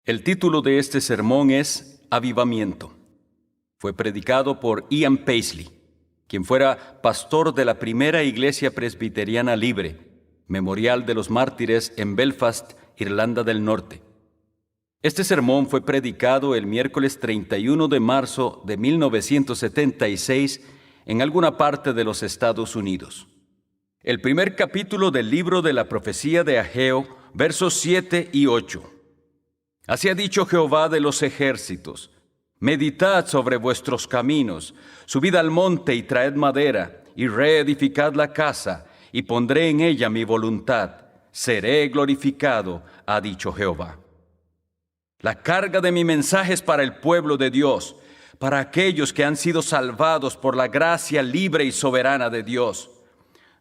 El título de este sermón es Avivamiento. Fue predicado por Ian Paisley, quien fuera pastor de la primera iglesia presbiteriana libre, Memorial de los Mártires en Belfast, Irlanda del Norte. Este sermón fue predicado el miércoles 31 de marzo de 1976 en alguna parte de los Estados Unidos. El primer capítulo del libro de la profecía de Ageo, versos 7 y 8. Así ha dicho Jehová de los ejércitos: meditad sobre vuestros caminos, subid al monte y traed madera, y reedificad la casa, y pondré en ella mi voluntad. Seré glorificado, ha dicho Jehová. La carga de mi mensaje es para el pueblo de Dios, para aquellos que han sido salvados por la gracia libre y soberana de Dios.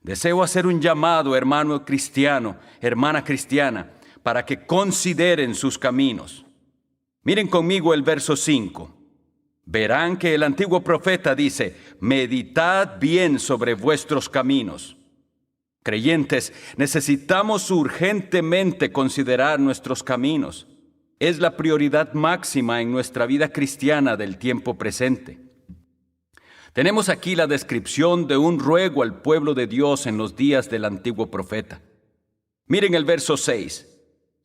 Deseo hacer un llamado, hermano cristiano, hermana cristiana, para que consideren sus caminos. Miren conmigo el verso 5. Verán que el antiguo profeta dice: meditad bien sobre vuestros caminos. Creyentes, necesitamos urgentemente considerar nuestros caminos. Es la prioridad máxima en nuestra vida cristiana del tiempo presente. Tenemos aquí la descripción de un ruego al pueblo de Dios en los días del antiguo profeta. Miren el verso 6.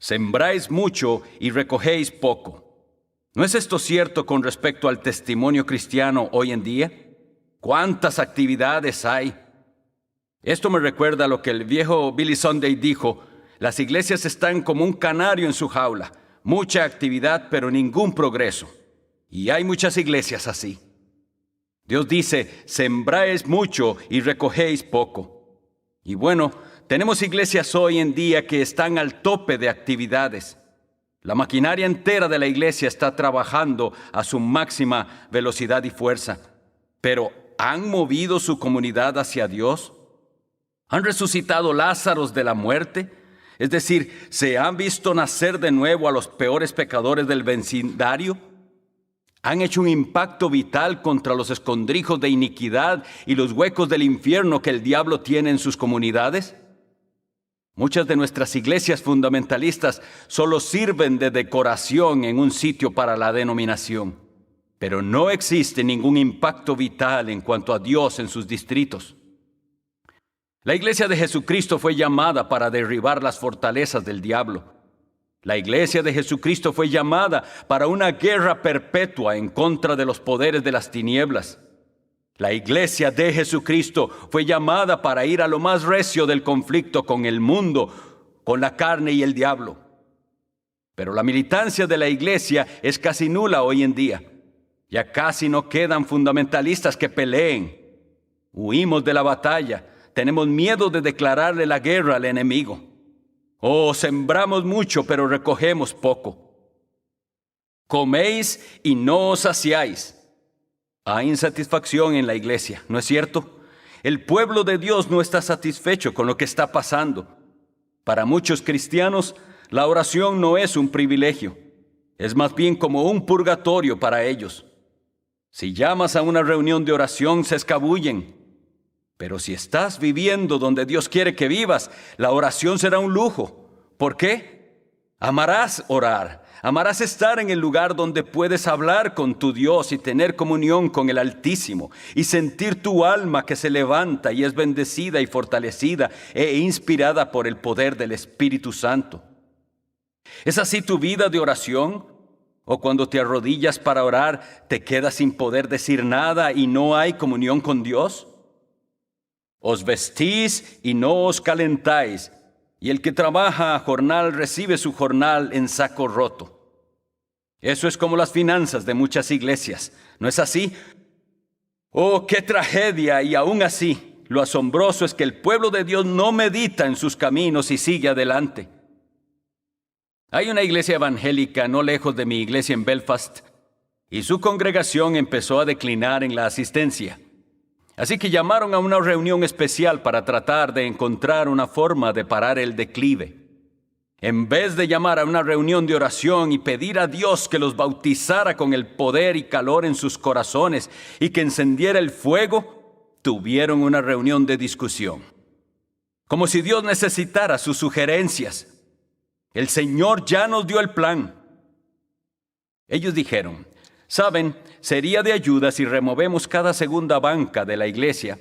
Sembráis mucho y recogéis poco. ¿No es esto cierto con respecto al testimonio cristiano hoy en día? ¿Cuántas actividades hay? Esto me recuerda a lo que el viejo Billy Sunday dijo: las iglesias están como un canario en su jaula, mucha actividad pero ningún progreso. Y hay muchas iglesias así. Dios dice: sembráis mucho y recogéis poco. Y bueno, tenemos iglesias hoy en día que están al tope de actividades. La maquinaria entera de la iglesia está trabajando a su máxima velocidad y fuerza. Pero, ¿han movido su comunidad hacia Dios? ¿Han resucitado Lázaros de la muerte? Es decir, ¿se han visto nacer de nuevo a los peores pecadores del vecindario? ¿Han hecho un impacto vital contra los escondrijos de iniquidad y los huecos del infierno que el diablo tiene en sus comunidades? Muchas de nuestras iglesias fundamentalistas solo sirven de decoración en un sitio para la denominación, pero no existe ningún impacto vital en cuanto a Dios en sus distritos. La iglesia de Jesucristo fue llamada para derribar las fortalezas del diablo. La iglesia de Jesucristo fue llamada para una guerra perpetua en contra de los poderes de las tinieblas. La iglesia de Jesucristo fue llamada para ir a lo más recio del conflicto con el mundo, con la carne y el diablo. Pero la militancia de la iglesia es casi nula hoy en día. Ya casi no quedan fundamentalistas que peleen. Huimos de la batalla. Tenemos miedo de declararle la guerra al enemigo. Sembramos mucho, pero recogemos poco. Coméis y no os saciáis. Hay insatisfacción en la iglesia, ¿no es cierto? El pueblo de Dios no está satisfecho con lo que está pasando. Para muchos cristianos, la oración no es un privilegio. Es más bien como un purgatorio para ellos. Si llamas a una reunión de oración, se escabullen. Pero si estás viviendo donde Dios quiere que vivas, la oración será un lujo. ¿Por qué? Amarás orar. Amarás estar en el lugar donde puedes hablar con tu Dios y tener comunión con el Altísimo y sentir tu alma que se levanta y es bendecida y fortalecida e inspirada por el poder del Espíritu Santo. ¿Es así tu vida de oración? ¿O cuando te arrodillas para orar te quedas sin poder decir nada y no hay comunión con Dios? Os vestís y no os calentáis, y el que trabaja a jornal recibe su jornal en saco roto. Eso es como las finanzas de muchas iglesias, ¿no es así? ¡Oh, qué tragedia! Y aún así, lo asombroso es que el pueblo de Dios no medita en sus caminos y sigue adelante. Hay una iglesia evangélica no lejos de mi iglesia en Belfast, y su congregación empezó a declinar en la asistencia. Así que llamaron a una reunión especial para tratar de encontrar una forma de parar el declive. En vez de llamar a una reunión de oración y pedir a Dios que los bautizara con el poder y calor en sus corazones y que encendiera el fuego, tuvieron una reunión de discusión. Como si Dios necesitara sus sugerencias. El Señor ya nos dio el plan. Ellos dijeron, «Saben, sería de ayuda si removemos cada segunda banca de la iglesia,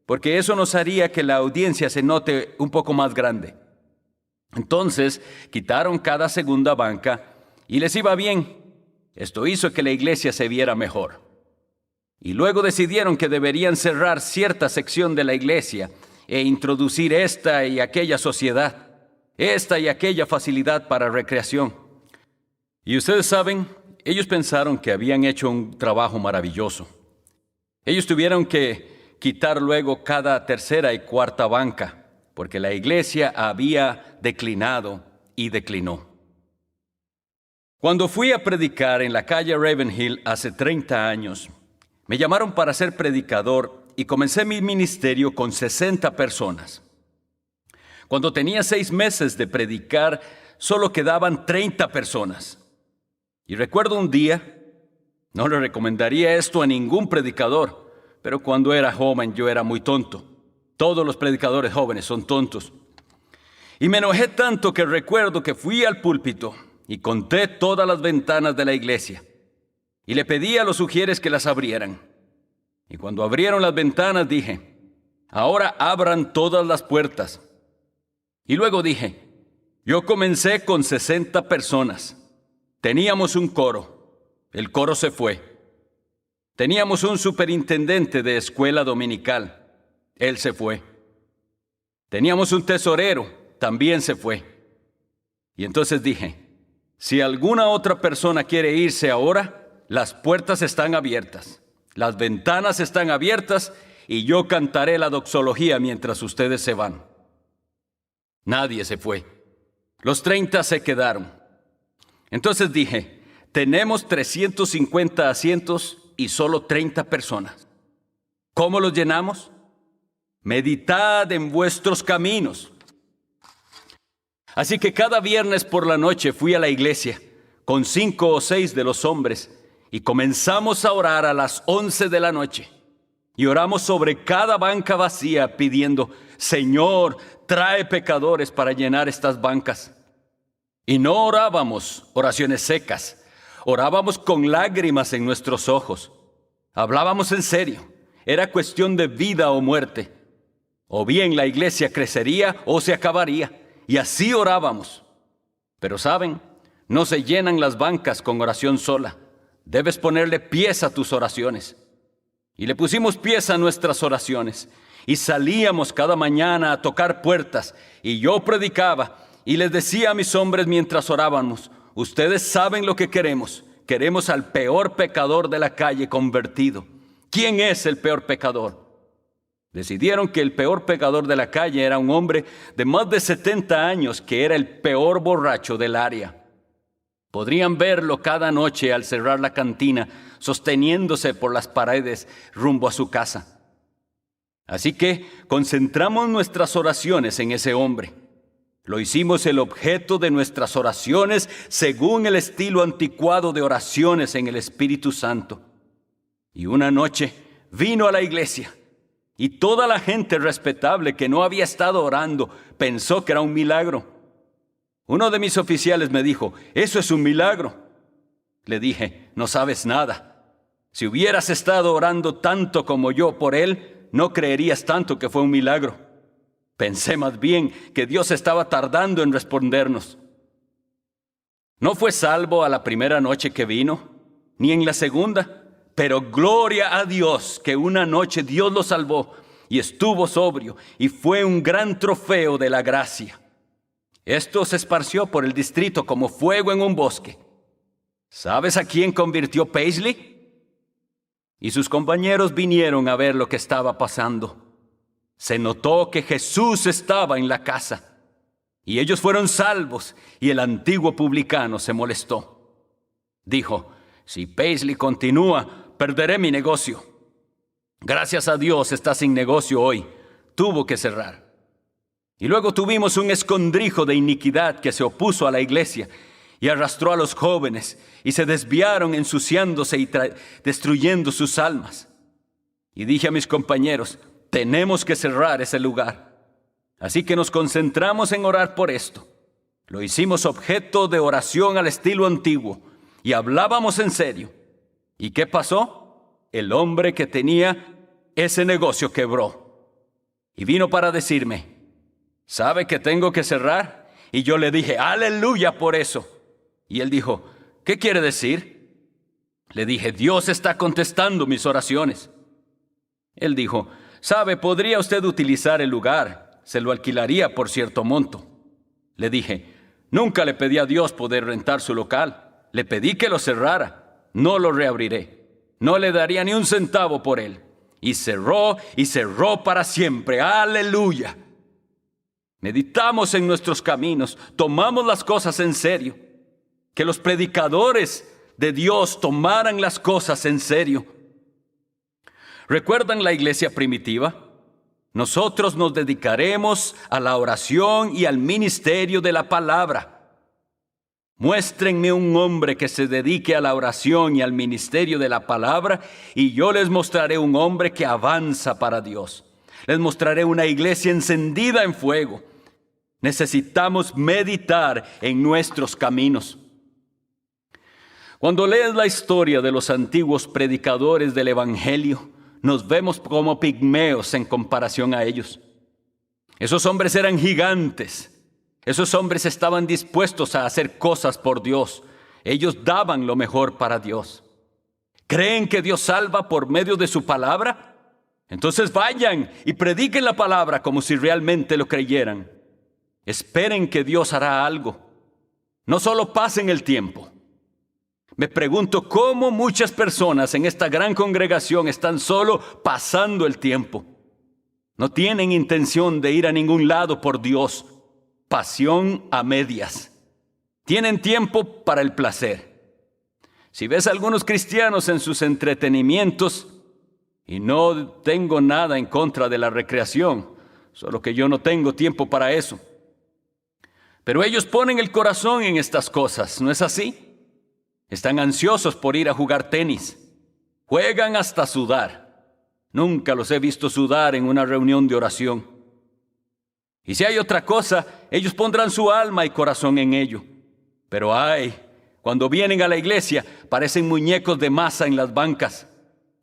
porque eso nos haría que la audiencia se note un poco más grande». Entonces quitaron cada segunda banca y les iba bien. Esto hizo que la iglesia se viera mejor. Y luego decidieron que deberían cerrar cierta sección de la iglesia e introducir esta y aquella sociedad, esta y aquella facilidad para recreación. Y ustedes saben, ellos pensaron que habían hecho un trabajo maravilloso. Ellos tuvieron que quitar luego cada tercera y cuarta banca, porque la iglesia había declinado y declinó. Cuando fui a predicar en la calle Ravenhill hace 30 años, me llamaron para ser predicador y comencé mi ministerio con 60 personas. Cuando tenía 6 meses de predicar, solo quedaban 30 personas. Y recuerdo un día, no le recomendaría esto a ningún predicador, pero cuando era joven yo era muy tonto. Todos los predicadores jóvenes son tontos. Y me enojé tanto que recuerdo que fui al púlpito y conté todas las ventanas de la iglesia. Y le pedí a los sugieres que las abrieran. Y cuando abrieron las ventanas dije, «Ahora abran todas las puertas». Y luego dije, yo comencé con 60 personas. Teníamos un coro. El coro se fue. Teníamos un superintendente de escuela dominical. Él se fue. Teníamos un tesorero. También se fue. Y entonces dije, si alguna otra persona quiere irse ahora, las puertas están abiertas, las ventanas están abiertas y yo cantaré la doxología mientras ustedes se van. Nadie se fue. Los 30 se quedaron. Entonces dije, tenemos 350 asientos y solo 30 personas. ¿Cómo los llenamos? Meditad en vuestros caminos. Así que cada viernes por la noche fui a la iglesia con 5 o 6 de los hombres y comenzamos a orar a las 11 de la noche. Y oramos sobre cada banca vacía pidiendo, Señor, trae pecadores para llenar estas bancas. Y no orábamos oraciones secas, orábamos con lágrimas en nuestros ojos. Hablábamos en serio, era cuestión de vida o muerte. O bien la iglesia crecería o se acabaría. Y así orábamos. Pero saben, no se llenan las bancas con oración sola. Debes ponerle pies a tus oraciones. Y le pusimos pies a nuestras oraciones. Y salíamos cada mañana a tocar puertas. Y yo predicaba y les decía a mis hombres mientras orábamos, ustedes saben lo que queremos. Queremos al peor pecador de la calle convertido. ¿Quién es el peor pecador? Decidieron que el peor pecador de la calle era un hombre de más de 70 años que era el peor borracho del área. Podrían verlo cada noche al cerrar la cantina, sosteniéndose por las paredes rumbo a su casa. Así que concentramos nuestras oraciones en ese hombre. Lo hicimos el objeto de nuestras oraciones según el estilo anticuado de oraciones en el Espíritu Santo. Y una noche vino a la iglesia. Y toda la gente respetable que no había estado orando pensó que era un milagro. Uno de mis oficiales me dijo, «Eso es un milagro». Le dije, «No sabes nada. Si hubieras estado orando tanto como yo por él, no creerías tanto que fue un milagro». Pensé más bien que Dios estaba tardando en respondernos. No fue salvo a la primera noche que vino, ni en la segunda. Pero gloria a Dios que una noche Dios lo salvó y estuvo sobrio y fue un gran trofeo de la gracia. Esto se esparció por el distrito como fuego en un bosque. ¿Sabes a quién convirtió Paisley? Y sus compañeros vinieron a ver lo que estaba pasando. Se notó que Jesús estaba en la casa y ellos fueron salvos y el antiguo publicano se molestó. Dijo, si Paisley continúa, perderé mi negocio. Gracias a Dios está sin negocio hoy. Tuvo que cerrar. Y luego tuvimos un escondrijo de iniquidad que se opuso a la iglesia y arrastró a los jóvenes y se desviaron ensuciándose y destruyendo sus almas. Y dije a mis compañeros, tenemos que cerrar ese lugar. Así que nos concentramos en orar por esto. Lo hicimos objeto de oración al estilo antiguo. y hablábamos en serio. ¿Y qué pasó? El hombre que tenía ese negocio quebró. Y vino para decirme, ¿sabe que tengo que cerrar? Y yo le dije, aleluya por eso. Y él dijo, ¿qué quiere decir? Le dije, Dios está contestando mis oraciones. Él dijo, ¿sabe? ¿Podría usted utilizar el lugar? Se lo alquilaría por cierto monto. Le dije, nunca le pedí a Dios poder rentar su local. Le pedí que lo cerrara. No lo reabriré. No le daría ni un centavo por él. Y cerró para siempre. ¡Aleluya! Meditamos en nuestros caminos. Tomamos las cosas en serio. Que los predicadores de Dios tomaran las cosas en serio. ¿Recuerdan la iglesia primitiva? Nosotros nos dedicaremos a la oración y al ministerio de la palabra. Muéstrenme un hombre que se dedique a la oración y al ministerio de la palabra, y yo les mostraré un hombre que avanza para Dios. Les mostraré una iglesia encendida en fuego. Necesitamos meditar en nuestros caminos. Cuando lees la historia de los antiguos predicadores del Evangelio, nos vemos como pigmeos en comparación a ellos. Esos hombres eran gigantes. Esos hombres estaban dispuestos a hacer cosas por Dios. Ellos daban lo mejor para Dios. ¿Creen que Dios salva por medio de su palabra? Entonces vayan y prediquen la palabra como si realmente lo creyeran. Esperen que Dios hará algo. No solo pasen el tiempo. Me pregunto cómo muchas personas en esta gran congregación están solo pasando el tiempo. No tienen intención de ir a ningún lado por Dios. Pasión a medias. Tienen tiempo para el placer. Si ves a algunos cristianos en sus entretenimientos, y no tengo nada en contra de la recreación, solo que yo no tengo tiempo para eso. Pero ellos ponen el corazón en estas cosas, ¿no es así? Están ansiosos por ir a jugar tenis. Juegan hasta sudar. Nunca los he visto sudar en una reunión de oración. Y si hay otra cosa, ellos pondrán su alma y corazón en ello. Pero cuando vienen a la iglesia, parecen muñecos de masa en las bancas.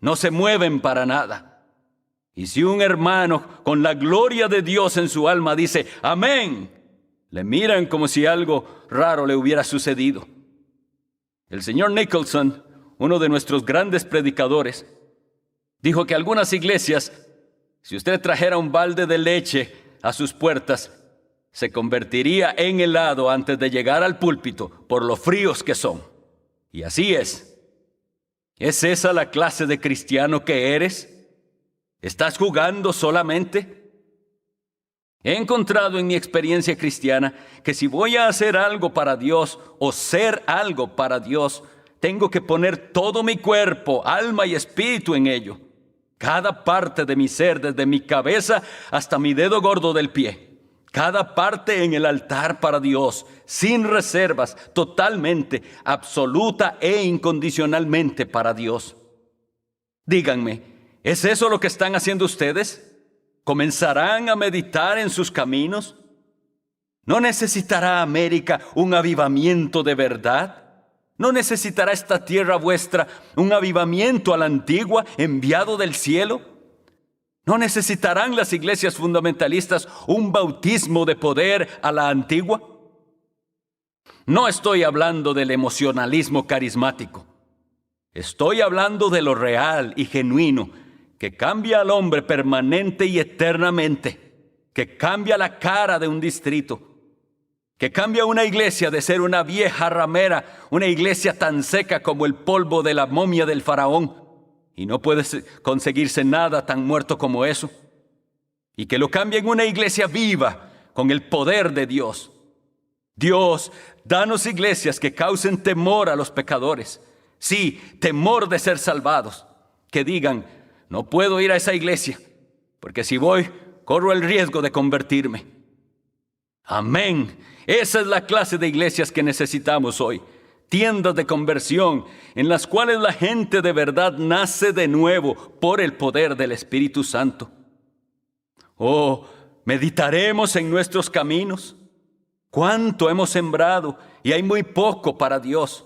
No se mueven para nada. Y si un hermano con la gloria de Dios en su alma dice, amén, le miran como si algo raro le hubiera sucedido. El señor Nicholson, uno de nuestros grandes predicadores, dijo que algunas iglesias, si usted trajera un balde de leche a sus puertas, se convertiría en helado antes de llegar al púlpito por lo fríos que son. Y así es. ¿Es esa la clase de cristiano que eres? ¿Estás jugando solamente? He encontrado en mi experiencia cristiana que si voy a hacer algo para Dios o ser algo para Dios, tengo que poner todo mi cuerpo, alma y espíritu en ello. Cada parte de mi ser, desde mi cabeza hasta mi dedo gordo del pie. Cada parte en el altar para Dios, sin reservas, totalmente, absoluta e incondicionalmente para Dios. Díganme, ¿es eso lo que están haciendo ustedes? ¿Comenzarán a meditar en sus caminos? ¿No necesitará América un avivamiento de verdad? ¿No necesitará esta tierra vuestra un avivamiento a la antigua enviado del cielo? ¿No necesitarán las iglesias fundamentalistas un bautismo de poder a la antigua? No estoy hablando del emocionalismo carismático. Estoy hablando de lo real y genuino, que cambia al hombre permanente y eternamente, que cambia la cara de un distrito, que cambia una iglesia de ser una vieja ramera, una iglesia tan seca como el polvo de la momia del faraón, y no puede conseguirse nada tan muerto como eso, y que lo cambia en una iglesia viva con el poder de Dios. Dios, danos iglesias que causen temor a los pecadores, sí, temor de ser salvados, que digan, no puedo ir a esa iglesia, porque si voy, corro el riesgo de convertirme. Amén. Esa es la clase de iglesias que necesitamos hoy. Tiendas de conversión en las cuales la gente de verdad nace de nuevo por el poder del Espíritu Santo. Oh, meditaremos en nuestros caminos. ¿Cuánto hemos sembrado y hay muy poco para Dios?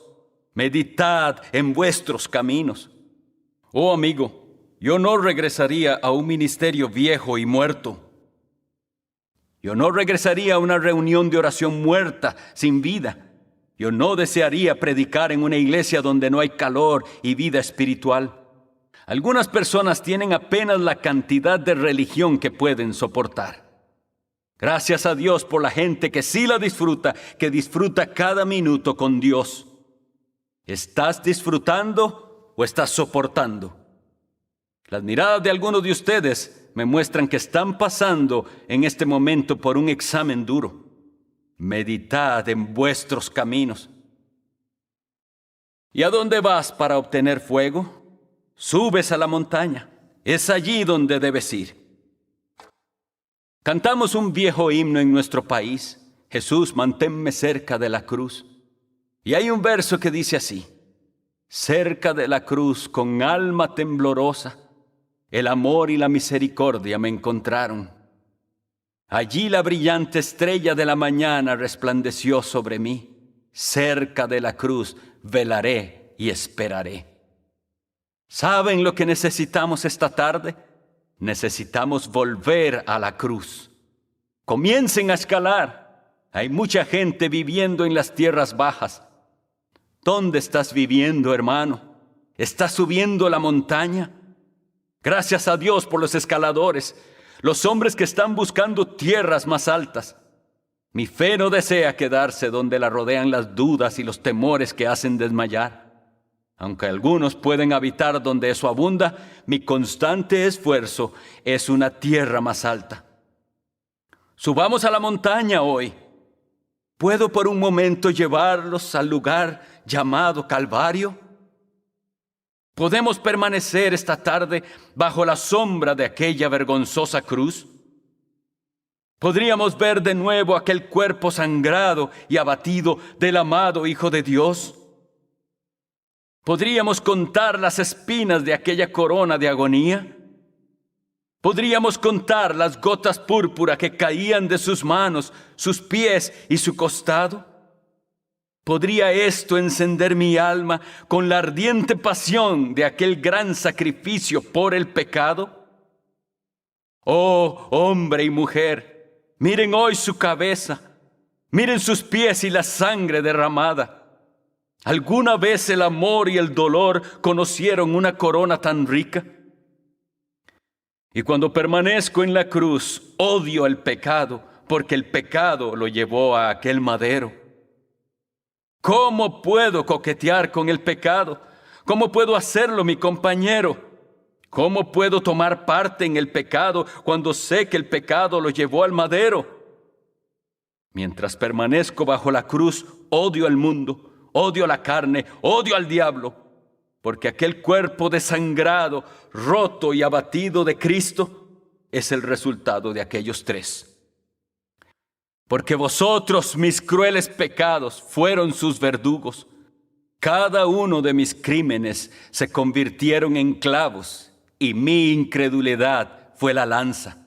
meditad en vuestros caminos. Oh amigo, yo no regresaría a un ministerio viejo y muerto. Yo no regresaría a una reunión de oración muerta, sin vida. Yo no desearía predicar en una iglesia donde no hay calor y vida espiritual. Algunas personas tienen apenas la cantidad de religión que pueden soportar. Gracias a Dios por la gente que sí la disfruta, que disfruta cada minuto con Dios. ¿Estás disfrutando o estás soportando? Las miradas de algunos de ustedes me muestran que están pasando en este momento por un examen duro. Meditad en vuestros caminos. ¿Y a dónde vas para obtener fuego? Subes a la montaña. Es allí donde debes ir. Cantamos un viejo himno en nuestro país. Jesús, manténme cerca de la cruz. Y hay un verso que dice así: cerca de la cruz, con alma temblorosa, el amor y la misericordia me encontraron. Allí la brillante estrella de la mañana resplandeció sobre mí. Cerca de la cruz velaré y esperaré. ¿Saben lo que necesitamos esta tarde? Necesitamos volver a la cruz. Comiencen a escalar. Hay mucha gente viviendo en las tierras bajas. ¿Dónde estás viviendo, hermano? ¿Estás subiendo la montaña? Gracias a Dios por los escaladores, los hombres que están buscando tierras más altas. Mi fe no desea quedarse donde la rodean las dudas y los temores que hacen desmayar. Aunque algunos pueden habitar donde eso abunda, mi constante esfuerzo es una tierra más alta. Subamos a la montaña hoy. ¿Puedo por un momento llevarlos al lugar llamado Calvario? ¿Podemos permanecer esta tarde bajo la sombra de aquella vergonzosa cruz? ¿Podríamos ver de nuevo aquel cuerpo sangrado y abatido del amado Hijo de Dios? ¿Podríamos contar las espinas de aquella corona de agonía? ¿Podríamos contar las gotas púrpura que caían de sus manos, sus pies y su costado? ¿Podría esto encender mi alma con la ardiente pasión de aquel gran sacrificio por el pecado? Oh, hombre y mujer, miren hoy su cabeza, miren sus pies y la sangre derramada. ¿Alguna vez el amor y el dolor conocieron una corona tan rica? Y cuando permanezco en la cruz, odio el pecado, porque el pecado lo llevó a aquel madero. ¿Cómo puedo coquetear con el pecado? ¿Cómo puedo hacerlo mi compañero? ¿Cómo puedo tomar parte en el pecado cuando sé que el pecado lo llevó al madero? Mientras permanezco bajo la cruz, odio al mundo. Odio la carne, odio al diablo, porque aquel cuerpo desangrado, roto y abatido de Cristo es el resultado de aquellos tres. Porque vosotros, mis crueles pecados, fueron sus verdugos. Cada uno de mis crímenes se convirtieron en clavos, y mi incredulidad fue la lanza.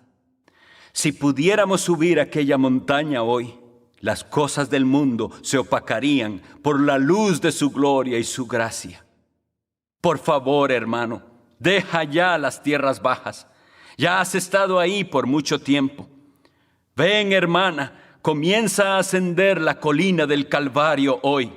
Si pudiéramos subir aquella montaña hoy, las cosas del mundo se opacarían por la luz de su gloria y su gracia. Por favor, hermano, deja ya las tierras bajas. Ya has estado ahí por mucho tiempo. Ven, hermana, comienza a ascender la colina del Calvario hoy.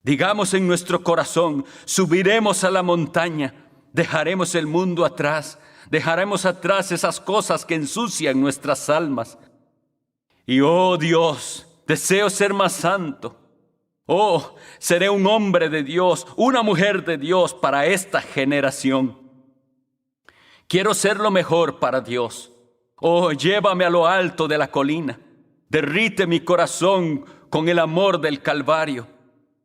Digamos en nuestro corazón, subiremos a la montaña, dejaremos el mundo atrás, dejaremos atrás esas cosas que ensucian nuestras almas. Y oh Dios, deseo ser más santo. Oh, seré un hombre de Dios, una mujer de Dios para esta generación. Quiero ser lo mejor para Dios. Oh, llévame a lo alto de la colina. Derrite mi corazón con el amor del Calvario.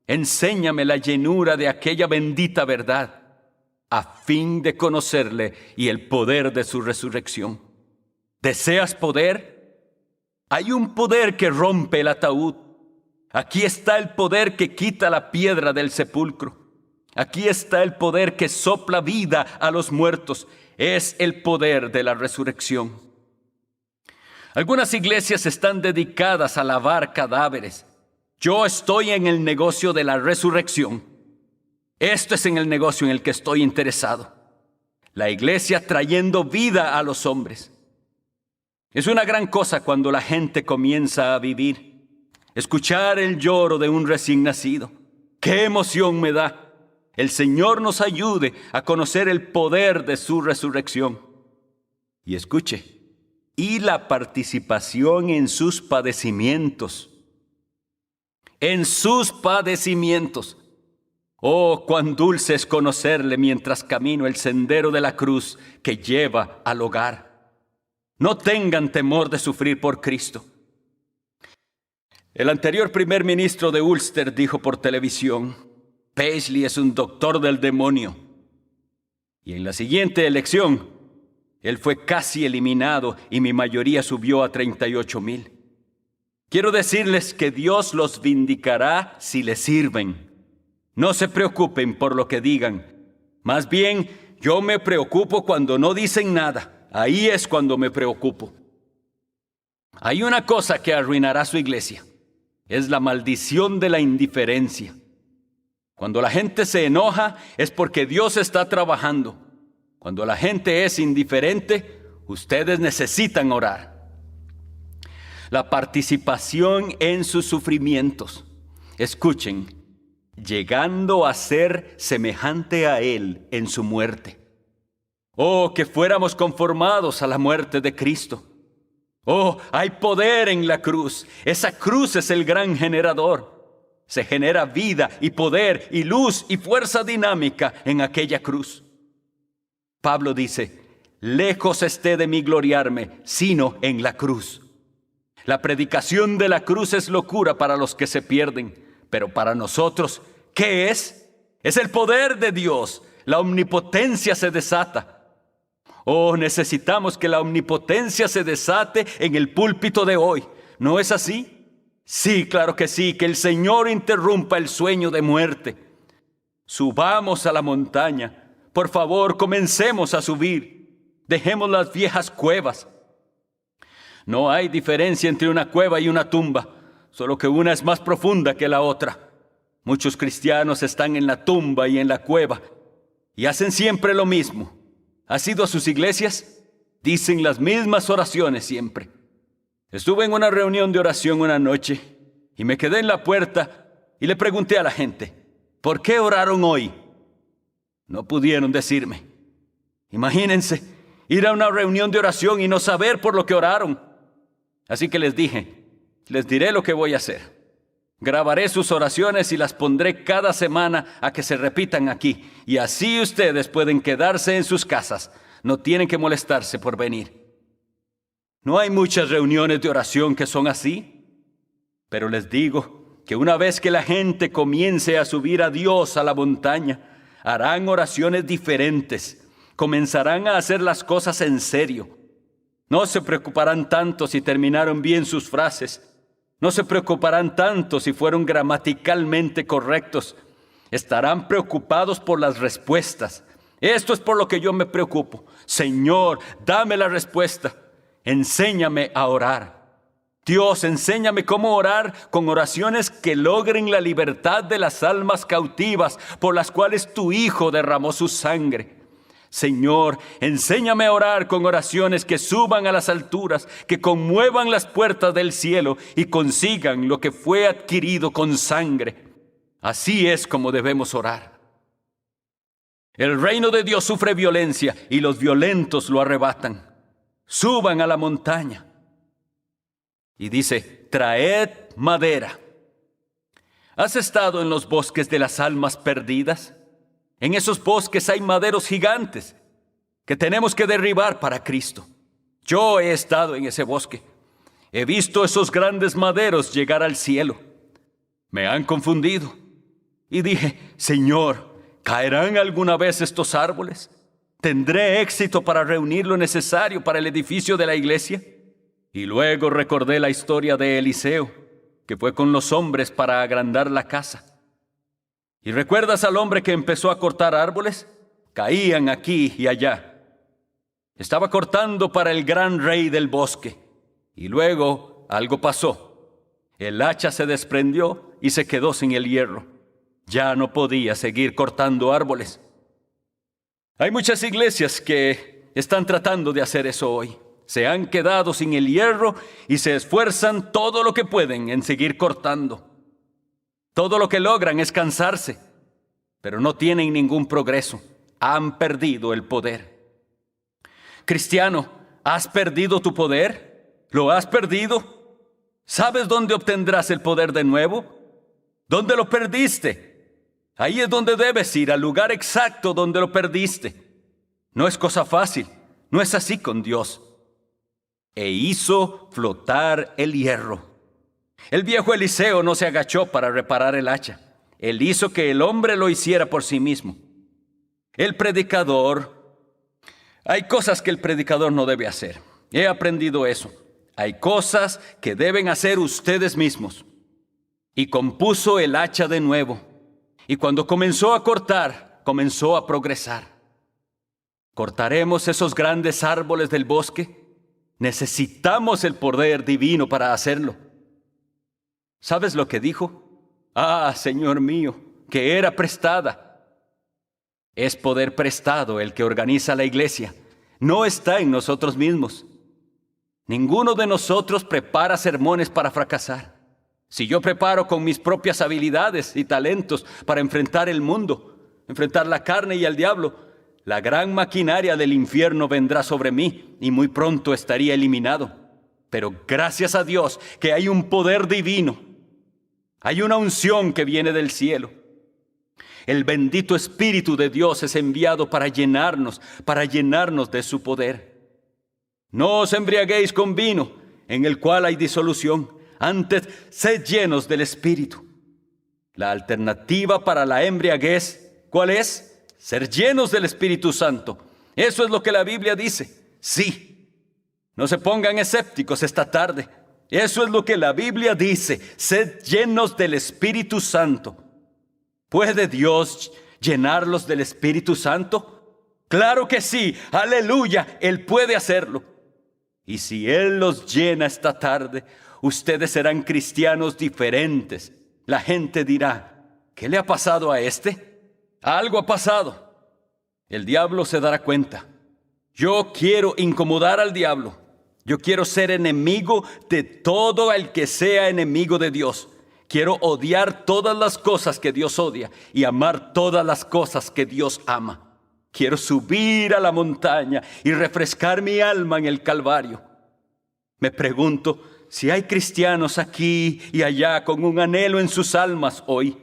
Enséñame la llenura de aquella bendita verdad, a fin de conocerle y el poder de su resurrección. ¿Deseas poder? Hay un poder que rompe el ataúd. Aquí está el poder que quita la piedra del sepulcro. Aquí está el poder que sopla vida a los muertos. Es el poder de la resurrección. Algunas iglesias están dedicadas a lavar cadáveres. Yo estoy en el negocio de la resurrección. Esto es en el negocio en el que estoy interesado. La iglesia trayendo vida a los hombres. Es una gran cosa cuando la gente comienza a vivir. Escuchar el lloro de un recién nacido. ¡Qué emoción me da! El Señor nos ayude a conocer el poder de su resurrección. Y escuche, y la participación en sus padecimientos. En sus padecimientos. Oh, cuán dulce es conocerle mientras camino el sendero de la cruz que lleva al hogar. No tengan temor de sufrir por Cristo. El anterior primer ministro de Ulster dijo por televisión: Paisley es un doctor del demonio. Y en la siguiente elección, él fue casi eliminado y mi mayoría subió a 38,000. Quiero decirles que Dios los vindicará si le sirven. No se preocupen por lo que digan. Más bien, yo me preocupo cuando no dicen nada. Ahí es cuando me preocupo. Hay una cosa que arruinará su iglesia. Es la maldición de la indiferencia. Cuando la gente se enoja es porque Dios está trabajando. Cuando la gente es indiferente, ustedes necesitan orar. La participación en sus sufrimientos. Escuchen. Llegando a ser semejante a Él en su muerte. Oh, que fuéramos conformados a la muerte de Cristo. Oh, hay poder en la cruz. Esa cruz es el gran generador. Se genera vida y poder y luz y fuerza dinámica en aquella cruz. Pablo dice: lejos esté de mí gloriarme, sino en la cruz. La predicación de la cruz es locura para los que se pierden. Pero para nosotros, ¿qué es? Es el poder de Dios. La omnipotencia se desata. Oh, necesitamos que la omnipotencia se desate en el púlpito de hoy. ¿No es así? Sí, claro que sí. Que el Señor interrumpa el sueño de muerte. Subamos a la montaña. Por favor, comencemos a subir. Dejemos las viejas cuevas. No hay diferencia entre una cueva y una tumba. Solo que una es más profunda que la otra. Muchos cristianos están en la tumba y en la cueva y hacen siempre lo mismo. ¿Has ido a sus iglesias? Dicen las mismas oraciones siempre. Estuve en una reunión de oración una noche y me quedé en la puerta y le pregunté a la gente: ¿por qué oraron hoy? No pudieron decirme. Imagínense, ir a una reunión de oración y no saber por lo que oraron. Así que les dije: les diré lo que voy a hacer. Grabaré sus oraciones y las pondré cada semana a que se repitan aquí. Y así ustedes pueden quedarse en sus casas. No tienen que molestarse por venir. No hay muchas reuniones de oración que son así. Pero les digo que una vez que la gente comience a subir a Dios a la montaña, harán oraciones diferentes. Comenzarán a hacer las cosas en serio. No se preocuparán tanto si terminaron bien sus frases. No se preocuparán tanto si fueron gramaticalmente correctos. Estarán preocupados por las respuestas. Esto es por lo que yo me preocupo. Señor, dame la respuesta. Enséñame a orar. Dios, enséñame cómo orar con oraciones que logren la libertad de las almas cautivas por las cuales tu Hijo derramó su sangre. Señor, enséñame a orar con oraciones que suban a las alturas, que conmuevan las puertas del cielo y consigan lo que fue adquirido con sangre. Así es como debemos orar. El reino de Dios sufre violencia y los violentos lo arrebatan. Suban a la montaña. Y dice: traed madera. ¿Has estado en los bosques de las almas perdidas? En esos bosques hay maderos gigantes que tenemos que derribar para Cristo. Yo he estado en ese bosque. He visto esos grandes maderos llegar al cielo. Me han confundido. Y dije: Señor, ¿caerán alguna vez estos árboles? ¿Tendré éxito para reunir lo necesario para el edificio de la iglesia? Y luego recordé la historia de Eliseo, que fue con los hombres para agrandar la casa. ¿Y recuerdas al hombre que empezó a cortar árboles? Caían aquí y allá. Estaba cortando para el gran rey del bosque. Y luego algo pasó. El hacha se desprendió y se quedó sin el hierro. Ya no podía seguir cortando árboles. Hay muchas iglesias que están tratando de hacer eso hoy. Se han quedado sin el hierro y se esfuerzan todo lo que pueden en seguir cortando. Todo lo que logran es cansarse, pero no tienen ningún progreso. Han perdido el poder. Cristiano, ¿has perdido tu poder? ¿Lo has perdido? ¿Sabes dónde obtendrás el poder de nuevo? ¿Dónde lo perdiste? Ahí es donde debes ir, al lugar exacto donde lo perdiste. No es cosa fácil, no es así con Dios. E hizo flotar el hierro. El viejo Eliseo no se agachó para reparar el hacha. Él hizo que el hombre lo hiciera por sí mismo. El predicador, hay cosas que el predicador no debe hacer. He aprendido eso. Hay cosas que deben hacer ustedes mismos. Y compuso el hacha de nuevo. Y cuando comenzó a cortar, comenzó a progresar. ¿Cortaremos esos grandes árboles del bosque? Necesitamos el poder divino para hacerlo. ¿Sabes lo que dijo? Ah, Señor mío, que era prestada. Es poder prestado el que organiza la iglesia. No está en nosotros mismos. Ninguno de nosotros prepara sermones para fracasar. Si yo preparo con mis propias habilidades y talentos para enfrentar el mundo, enfrentar la carne y al diablo, la gran maquinaria del infierno vendrá sobre mí y muy pronto estaría eliminado. Pero gracias a Dios que hay un poder divino. Hay una unción que viene del cielo. El bendito Espíritu de Dios es enviado para llenarnos de su poder. No os embriaguéis con vino, en el cual hay disolución. Antes, sed llenos del Espíritu. La alternativa para la embriaguez, ¿cuál es? Ser llenos del Espíritu Santo. Eso es lo que la Biblia dice. Sí. No se pongan escépticos esta tarde. Eso es lo que la Biblia dice. Sed llenos del Espíritu Santo. ¿Puede Dios llenarlos del Espíritu Santo? Claro que sí. Aleluya. Él puede hacerlo. Y si Él los llena esta tarde, ustedes serán cristianos diferentes. La gente dirá, ¿qué le ha pasado a este? Algo ha pasado. El diablo se dará cuenta. Yo quiero incomodar al diablo. Yo quiero ser enemigo de todo el que sea enemigo de Dios. Quiero odiar todas las cosas que Dios odia y amar todas las cosas que Dios ama. Quiero subir a la montaña y refrescar mi alma en el Calvario. Me pregunto si hay cristianos aquí y allá con un anhelo en sus almas hoy.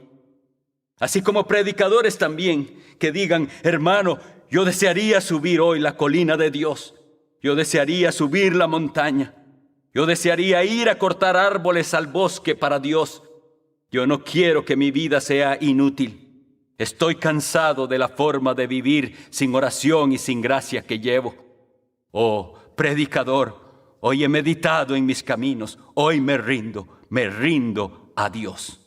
Así como predicadores también que digan, hermano, yo desearía subir hoy la colina de Dios. Yo desearía subir la montaña. Yo desearía ir a cortar árboles al bosque para Dios. Yo no quiero que mi vida sea inútil. Estoy cansado de la forma de vivir sin oración y sin gracia que llevo. Oh, predicador, hoy he meditado en mis caminos. Hoy me rindo a Dios.